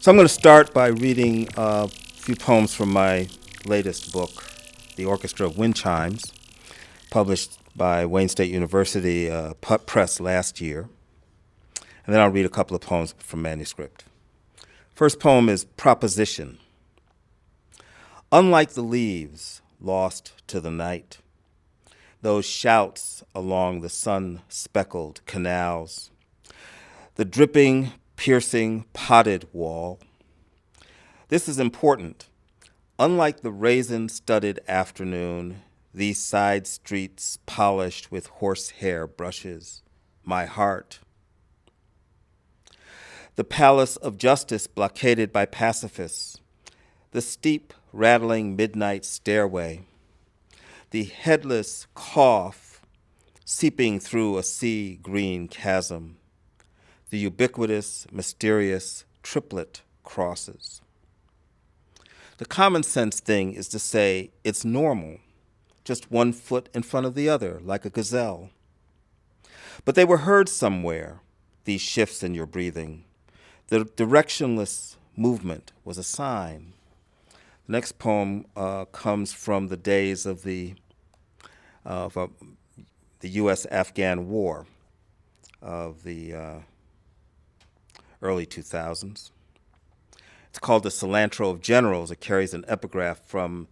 So I'm going to start by reading a few poems from my latest book, The Orchestra of Wind Chimes, published by Wayne State University Press last year. And then I'll read a couple of poems from manuscript. First poem is Proposition. Unlike the leaves lost to the night, those shouts along the sun-speckled canals, the dripping, piercing, potted wall. This is important. Unlike the raisin-studded afternoon, these side streets polished with horsehair brushes, my heart. The palace of justice blockaded by pacifists, the steep, rattling midnight stairway, the headless cough seeping through a sea-green chasm, the ubiquitous, mysterious triplet crosses. The common sense thing is to say it's normal, just one foot in front of the other, like a gazelle. But they were heard somewhere, these shifts in your breathing. The directionless movement was a sign. The next poem comes from the days of the U.S.-Afghan War of the early 2000s. It's called The Cilantro of Generals. It carries an epigraph from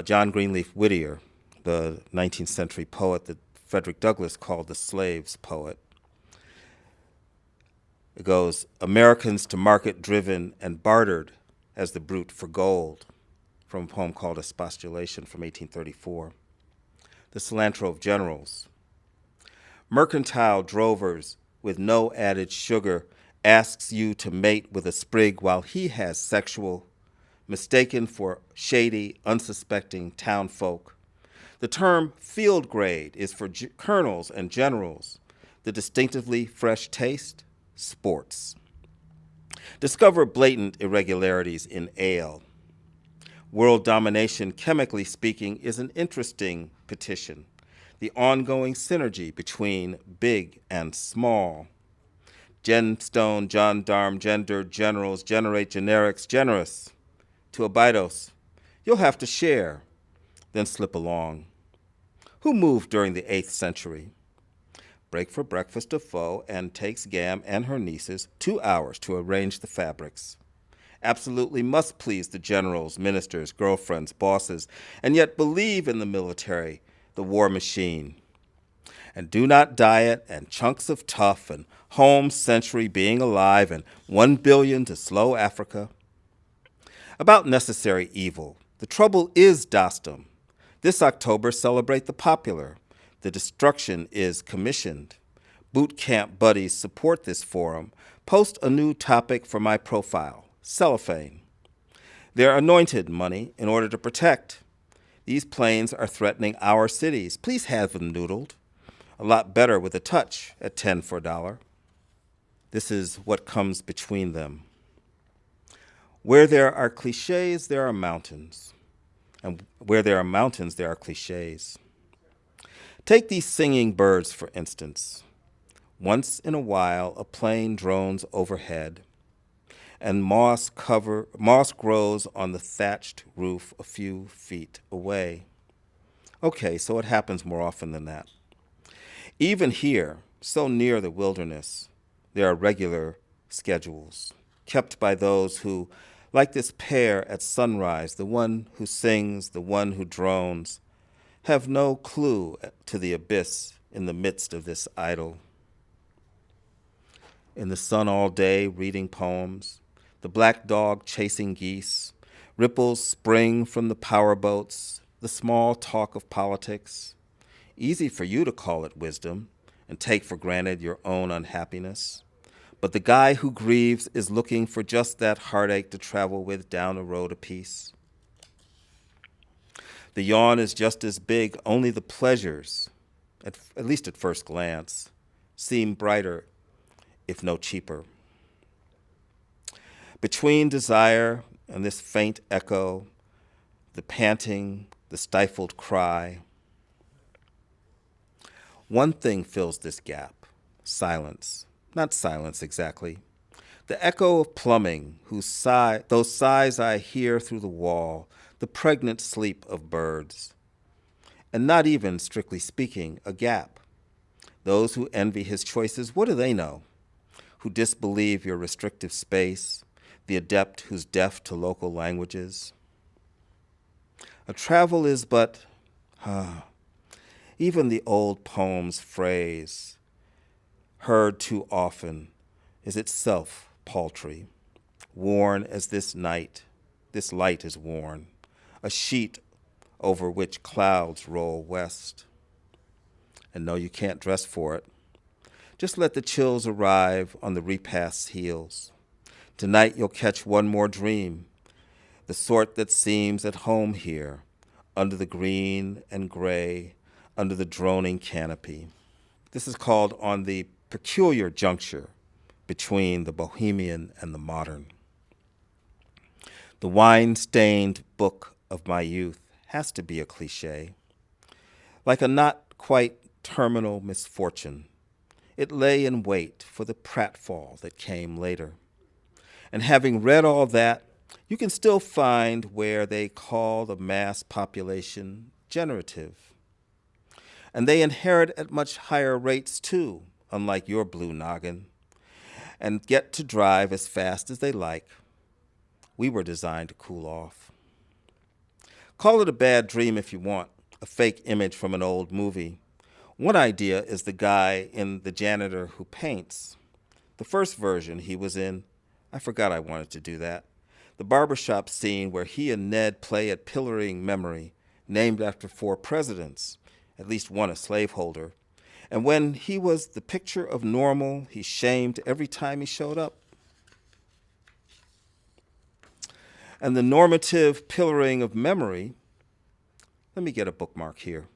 John Greenleaf Whittier, the 19th century poet that Frederick Douglass called the slave's poet. It goes, Americans to market driven and bartered as the brute for gold, from a poem called Expostulation from 1834. The Cilantro of Generals. Mercantile drovers with no added sugar asks you to mate with a sprig while he has sexual, mistaken for shady, unsuspecting townfolk. The term field grade is for colonels and generals. The distinctively fresh taste, sports. Discover blatant irregularities in ale. World domination, chemically speaking, is an interesting petition. The ongoing synergy between big and small. Gemstone, gendarme, gender, generals, generate generics, generous. To Abydos, you'll have to share, then slip along. Who moved during the 8th century? Break for breakfast a foe and takes Gam and her nieces 2 hours to arrange the fabrics. Absolutely must please the generals, ministers, girlfriends, bosses, and yet believe in the military, the war machine. And do not diet and chunks of tough and home century being alive and 1 billion to slow Africa. About necessary evil. The trouble is Dostum. This October celebrate the popular. The destruction is commissioned. Boot camp buddies support this forum. Post a new topic for my profile, cellophane. They're anointed money in order to protect. These planes are threatening our cities. Please have them noodled. A lot better with a touch at 10 for a dollar. This is what comes between them. Where there are cliches, there are mountains. And where there are mountains, there are cliches. Take these singing birds, for instance. Once in a while, a plane drones overhead, and moss grows on the thatched roof a few feet away. Okay, so it happens more often than that. Even here, so near the wilderness, there are regular schedules, kept by those who, like this pair at sunrise, the one who sings, the one who drones, have no clue to the abyss in the midst of this idyll. In the sun all day, reading poems, the black dog chasing geese, ripples spring from the power boats, the small talk of politics. Easy for you to call it wisdom and take for granted your own unhappiness. But the guy who grieves is looking for just that heartache to travel with down a road apiece. The yawn is just as big, only the pleasures, at least at first glance, seem brighter, if no cheaper. Between desire and this faint echo, the panting, the stifled cry, one thing fills this gap, silence. Not silence exactly. The echo of plumbing, those sighs I hear through the wall, the pregnant sleep of birds. And not even, strictly speaking, a gap. Those who envy his choices, what do they know? Who disbelieve your restrictive space, the adept who's deaf to local languages. A travel is but, even the old poem's phrase, heard too often, is itself paltry, worn as this light is worn, a sheet over which clouds roll west. And no, you can't dress for it. Just let the chills arrive on the repast's heels. Tonight you'll catch one more dream, the sort that seems at home here, under the green and gray, under the droning canopy. This is called On the Peculiar Juncture Between the Bohemian and the Modern. The wine-stained book of my youth has to be a cliche. Like a not quite terminal misfortune, it lay in wait for the pratfall that came later. And having read all that, you can still find where they call the mass population generative. And they inherit at much higher rates too, unlike your blue noggin, and get to drive as fast as they like. We were designed to cool off. Call it a bad dream if you want, a fake image from an old movie. One idea is the guy in The Janitor Who Paints. The first version he was in, I forgot I wanted to do that. The barbershop scene where he and Ned play at Pillaring Memory, named after 4 presidents, at least one a slaveholder. And when he was the picture of normal, he shamed every time he showed up. And the normative pillaring of memory, let me get a bookmark here.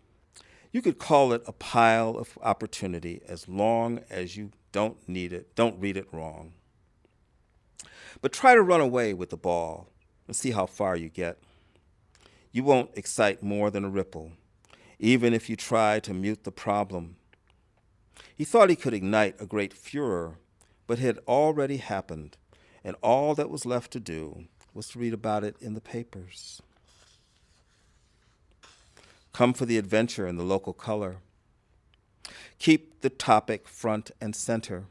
You could call it a pile of opportunity as long as you don't read it wrong. But try to run away with the ball and see how far you get. You won't excite more than a ripple, even if you try to mute the problem. He thought he could ignite a great furor, but it had already happened, and all that was left to do was to read about it in the papers. Come for the adventure and the local color. Keep the topic front and center.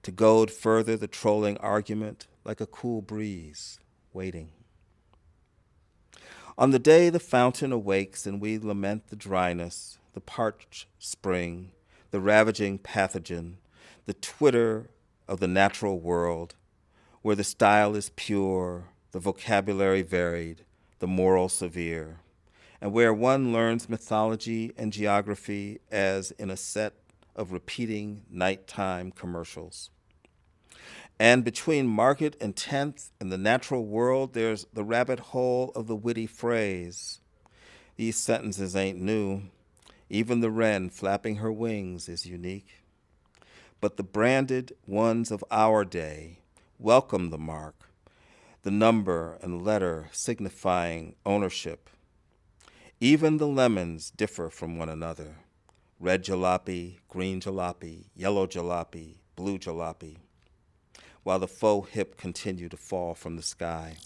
To goad further the trolling argument like a cool breeze waiting. On the day the fountain awakes and we lament the dryness, the parched spring, the ravaging pathogen, the twitter of the natural world, where the style is pure, the vocabulary varied, the moral severe, and where one learns mythology and geography as in a set of repeating nighttime commercials. And between market and 10th and the natural world, there's the rabbit hole of the witty phrase. These sentences ain't new. Even the wren flapping her wings is unique. But the branded ones of our day welcome the mark, the number and letter signifying ownership. Even the lemons differ from one another. Red jalopy, green jalopy, yellow jalopy, blue jalopy, while the faux hip continue to fall from the sky.